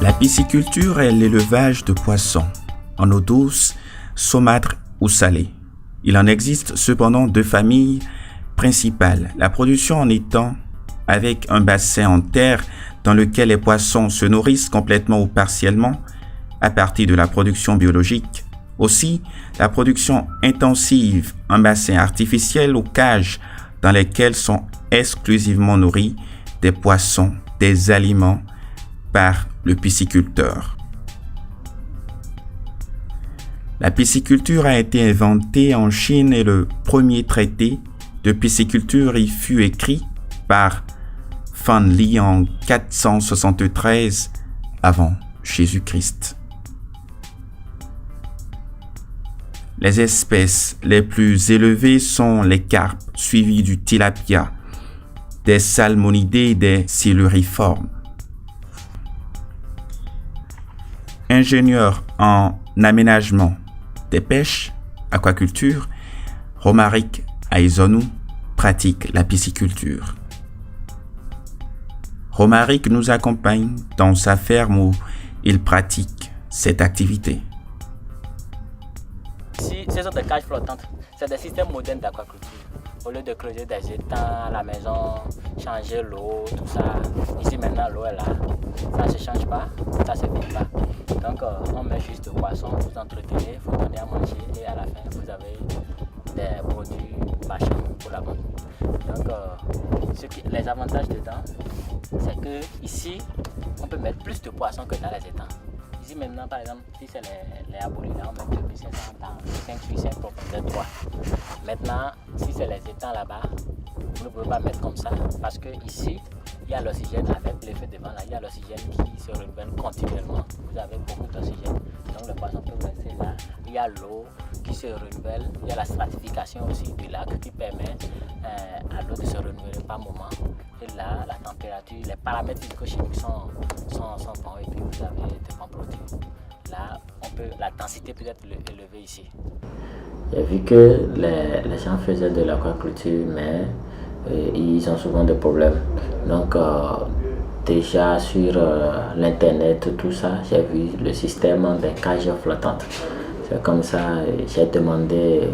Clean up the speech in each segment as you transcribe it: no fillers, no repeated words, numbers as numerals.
La pisciculture est l'élevage de poissons, en eau douce, saumâtre ou salée. Il en existe cependant deux familles principales. La production en étang, avec un bassin en terre dans lequel les poissons se nourrissent complètement ou partiellement à partir de la production biologique. Aussi, la production intensive en bassin artificiel ou cage dans lesquels sont exclusivement nourris des poissons, des aliments par le pisciculteur. La pisciculture a été inventée en Chine et le premier traité de pisciculture y fut écrit par Fan Li en 473 avant Jésus-Christ. Les espèces les plus élevées sont les carpes, suivies du tilapia, des salmonidés et des siluriformes. Ingénieur en aménagement des pêches, aquaculture, Romaric Aizonou pratique la pisciculture. Romaric nous accompagne dans sa ferme où il pratique cette activité. Ici, ce sont des cages flottantes. C'est des systèmes modernes d'aquaculture. Au lieu de creuser des étangs à la maison, changer l'eau, tout ça. Ici maintenant l'eau est là. Ça ne se change pas, ça ne se vide pas. Donc on met juste le poisson, vous entretenez, vous donnez à manger et à la fin vous avez des produits marchands pour la vente. Donc les avantages dedans, c'est que ici on peut mettre plus de poissons que dans les étangs. Ici maintenant par exemple, si c'est les abolis là, on met 2500 dans 5 sur 5 profondeur 3. Maintenant, si c'est les étangs là-bas, vous ne pouvez pas mettre comme ça parce que ici il y a l'oxygène avec l'effet de vent là, il y a l'oxygène qui se renouvelle continuellement. Vous avez beaucoup d'oxygène, donc le poisson peut rester là. Il y a l'eau qui se renouvelle, il y a la stratification aussi du lac qui permet à l'eau de se renouveler par moment. Et là, la température, les paramètres physico-chimiques sont bons et puis vous avez de bons produits. Là, la densité peut être élevée ici. J'ai vu que les gens faisaient de l'aquaculture, mais ils ont souvent des problèmes. Donc, déjà sur l'internet, tout ça, j'ai vu le système des cages flottantes. C'est comme ça, j'ai demandé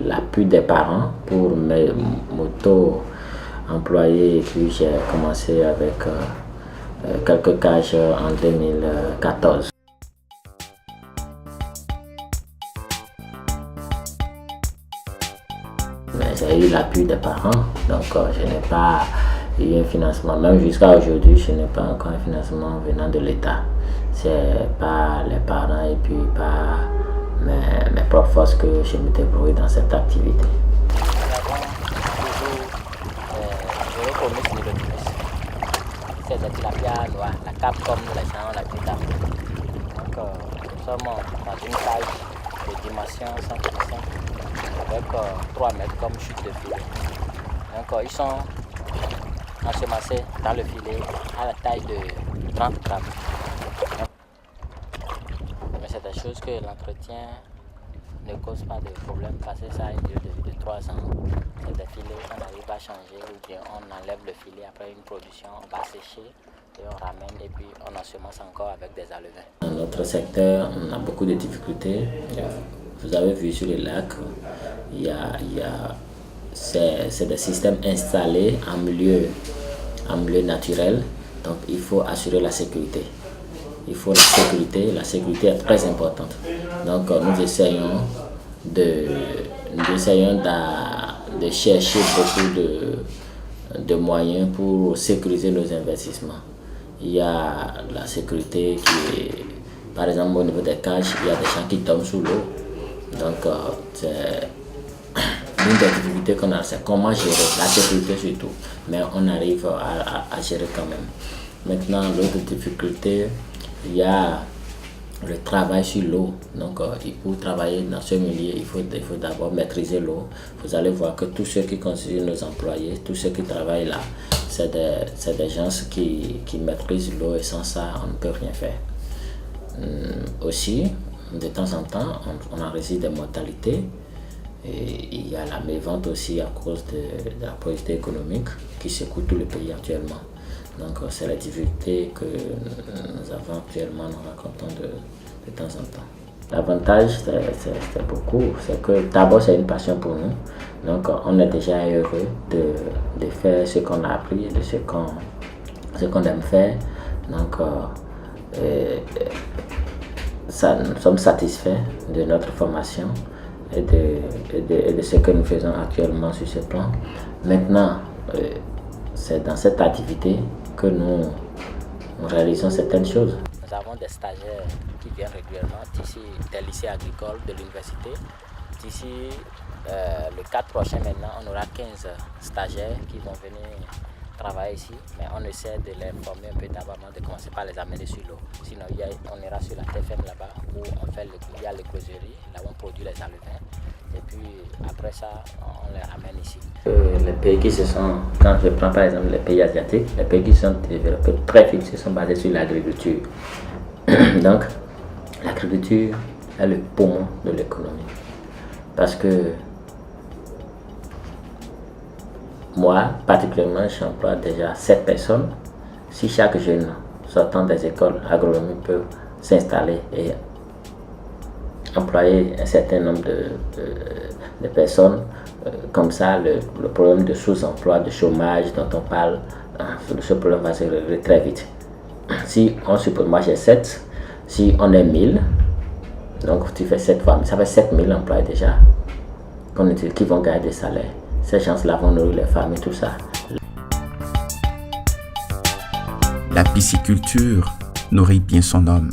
l'appui des parents pour m'auto-employer et puis j'ai commencé avec quelques cages en 2014. Mais j'ai eu l'appui des parents, donc je n'ai pas eu un financement. Même jusqu'à aujourd'hui, je n'ai pas encore un financement venant de l'État. C'est par les parents et puis par mes propres forces que je me débrouille dans cette activité. C'est des tilapia noirs, la cape comme les gens ont l'habitude d'appeler. Donc nous sommes dans une cage de dimension 100 avec 3 mètres comme chute de filet. Donc ils sont ensemencés dans le filet à la taille de 30 grammes. Mais c'est des choses que l'entretien ne cause pas de problème parce que ça a une durée de vie de 3 ans. C'est des filets qu'on arrive à changer ou bien on enlève le filet après une production, on va sécher et on ramène et puis on ensemence encore avec des alevins. Dans notre secteur, on a beaucoup de difficultés. Vous avez vu sur les lacs, c'est des systèmes installés en milieu naturel, donc il faut assurer la sécurité. Il faut la sécurité est très importante. Donc nous essayons de chercher beaucoup de moyens pour sécuriser nos investissements. Il y a la sécurité qui est, par exemple au niveau des cages, il y a des gens qui tombent sous l'eau. Donc c'est l'une des difficultés qu'on a, c'est comment gérer la sécurité surtout. Mais on arrive à gérer quand même. Maintenant, l'autre difficulté, il y a le travail sur l'eau. Donc, pour travailler dans ce milieu, il faut d'abord maîtriser l'eau. Vous allez voir que tous ceux qui constituent nos employés, tous ceux qui travaillent là, c'est des gens qui maîtrisent l'eau et sans ça, on ne peut rien faire. Aussi, de temps en temps, on enregistre des mortalités. Et il y a la mévente aussi à cause de la pauvreté économique qui secoue tout le pays actuellement. Donc c'est la difficulté que nous avons actuellement, nous rencontrons de temps en temps. L'avantage, c'est beaucoup, c'est que d'abord c'est une passion pour nous. Donc on est déjà heureux de faire ce qu'on a appris, de ce qu'on aime faire. Donc nous sommes satisfaits de notre formation et de ce que nous faisons actuellement sur ce plan. Maintenant, c'est dans cette activité que nous réalisons certaines choses. Nous avons des stagiaires qui viennent régulièrement d'ici des lycées agricoles de l'université. D'ici le 4 prochain maintenant, on aura 15 stagiaires qui vont venir travailler ici, mais on essaie de les former un peu d'abord avant de commencer par les amener sur l'eau. Sinon, on ira sur la TFM là-bas où il y a les closeries, là où on produit les alevins. Et puis après ça, on les ramène ici. Les pays qui se sont, quand je prends par exemple les pays asiatiques, les pays qui sont développés très vite se sont basés sur l'agriculture. Donc, l'agriculture est le poumon de l'économie. Parce que moi, particulièrement, j'emploie déjà 7 personnes. Si chaque jeune sortant des écoles agronomiques peut s'installer et employer un certain nombre de personnes, comme ça, le problème de sous-emploi, de chômage dont on parle, ce problème va se régler très vite. Si on suppose, moi j'ai 7, si on est 1000, donc tu fais 7 fois, ça fait 7000 employés déjà qui vont gagner des salaires. Ces gens-là vont nourrir les familles, tout ça. La pisciculture nourrit bien son homme.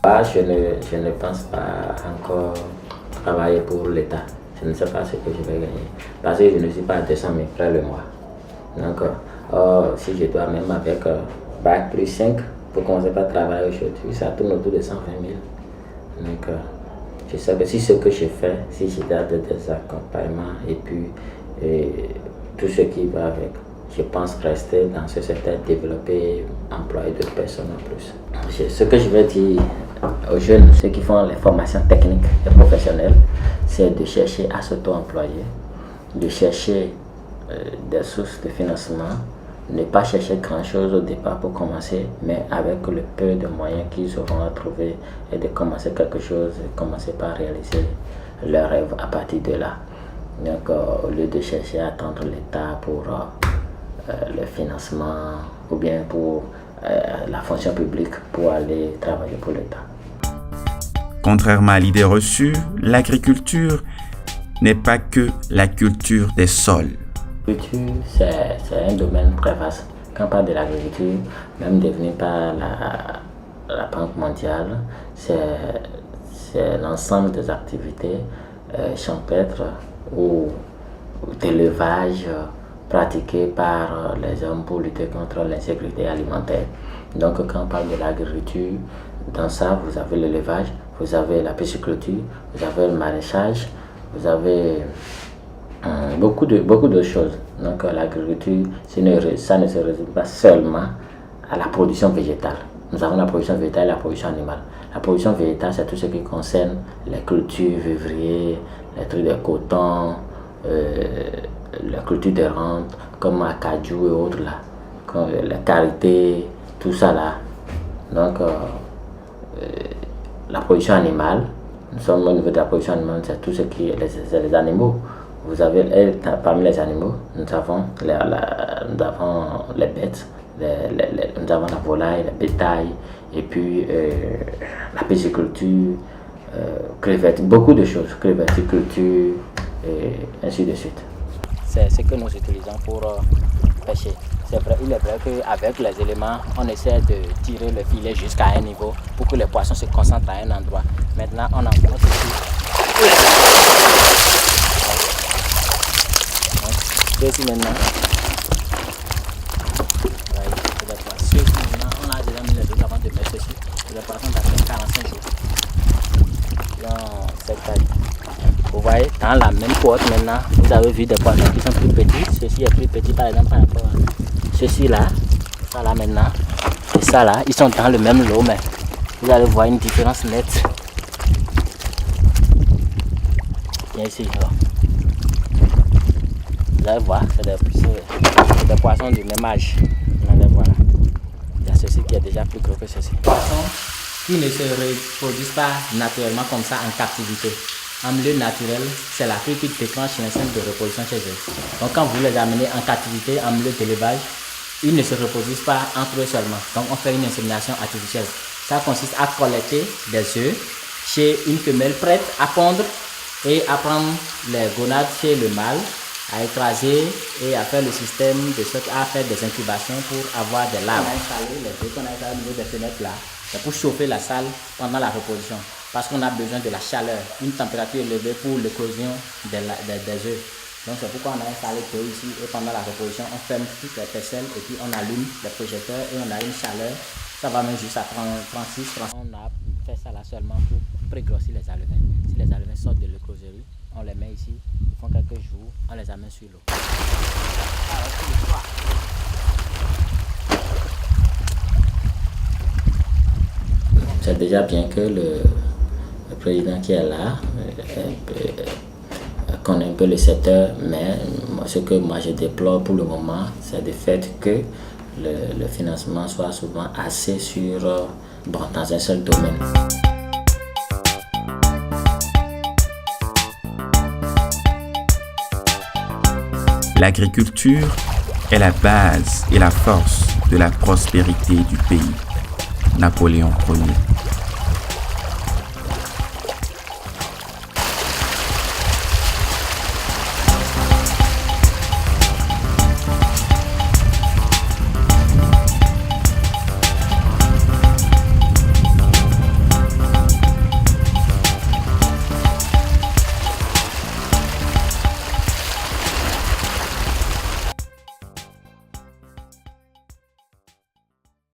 Je ne pense pas encore travailler pour l'État. Je ne sais pas ce que je vais gagner. Parce que je ne suis pas à 200 000 francs le mois. Donc, si je dois même avec bac plus 5 pour commencer par travailler aujourd'hui, ça tourne autour de 120 000. Donc, je sais que si ce que je fais, si j'ai des accompagnements et puis tout ce qui va avec, je pense rester dans ce secteur, développer, employer d'autres personnes en plus. Ce que je vais dire aux jeunes, ceux qui font les formations techniques et professionnelles, c'est de chercher à s'auto-employer, de chercher des sources de financement, ne pas chercher grand-chose au départ pour commencer, mais avec le peu de moyens qu'ils auront à trouver et de commencer quelque chose, commencer par réaliser leurs rêves à partir de là. Donc, au lieu de chercher à attendre l'État pour le financement ou bien pour la fonction publique pour aller travailler pour l'État. Contrairement à l'idée reçue, l'agriculture n'est pas que la culture des sols. L'agriculture, c'est un domaine très vaste. Quand on parle de l'agriculture, même défini par la Banque mondiale, c'est l'ensemble des activités champêtres ou d'élevage pratiquées par les hommes pour lutter contre l'insécurité alimentaire. Donc quand on parle de l'agriculture, dans ça vous avez l'élevage, vous avez la pisciculture, vous avez le maraîchage, vous avez beaucoup de choses. Donc l'agriculture, ça ne se résume pas seulement à la production végétale. Nous avons la production végétale et la production animale. La production végétale, c'est tout ce qui concerne les cultures vivrières, les trucs de coton, la culture de rente, comme acajou et autres là, comme la karité, tout ça là. Donc la production animale, nous sommes au niveau de la production animale, c'est tout ce qui est les animaux. Vous avez, parmi les animaux, nous avons les bêtes, nous avons la volaille, le bétail, et puis la pisciculture, crevettes, beaucoup de choses, crevetticulture, et ainsi de suite. C'est ce que nous utilisons pour pêcher. C'est vrai, il est vrai qu'avec les éléments, on essaie de tirer le filet jusqu'à un niveau pour que les poissons se concentrent à un endroit. Maintenant, on en monte ici. Ceux-ci maintenant, on a déjà mis les autres avant de mettre ceci. Les poissons d'après 45 jours. Dans cette taille. Vous voyez, dans la même porte maintenant, vous avez vu des poissons qui sont plus petits. Ceci est plus petit par exemple par rapport à ceci là. Ça là maintenant. Et ça là, ils sont dans le même lot, mais vous allez voir une différence nette. Viens ici. Alors. Vous allez voir, c'est des poissons du même âge. enlève, voilà. Il y a ceci qui est déjà plus gros que ceci. Poissons qui ne se reproduisent pas naturellement comme ça en captivité. En milieu naturel, c'est la queue qui déclenche l'instinct de reproduction chez eux. Donc quand vous les amenez en captivité, en milieu d'élevage, ils ne se reproduisent pas entre eux seulement. Donc on fait une insémination artificielle. Ça consiste à collecter des œufs chez une femelle prête à pondre et à prendre les gonades chez le mâle, à écraser et à faire le système de sorte à faire des incubations pour avoir des larves. On a installé les œufs qu'on a installé au niveau des fenêtres là, c'est pour chauffer la salle pendant la reproduction. Parce qu'on a besoin de la chaleur, une température élevée pour l'éclosion des œufs. Donc c'est pourquoi on a installé tout ici et pendant la reproduction, on ferme toutes les percelles et puis on allume les projecteurs et on a une chaleur. Ça va même jusqu'à 36, 30. On a fait ça là seulement pour prégrossir les alevins. Si les alevins sortent de l'écloserie, on les met ici, ils font quelques jours, on les amène sur l'eau. C'est déjà bien que le président qui est là connaît un peu le secteur, mais ce que moi je déplore pour le moment, c'est le fait que le financement soit souvent assez dans un seul domaine. L'agriculture est la base et la force de la prospérité du pays. Napoléon Ier.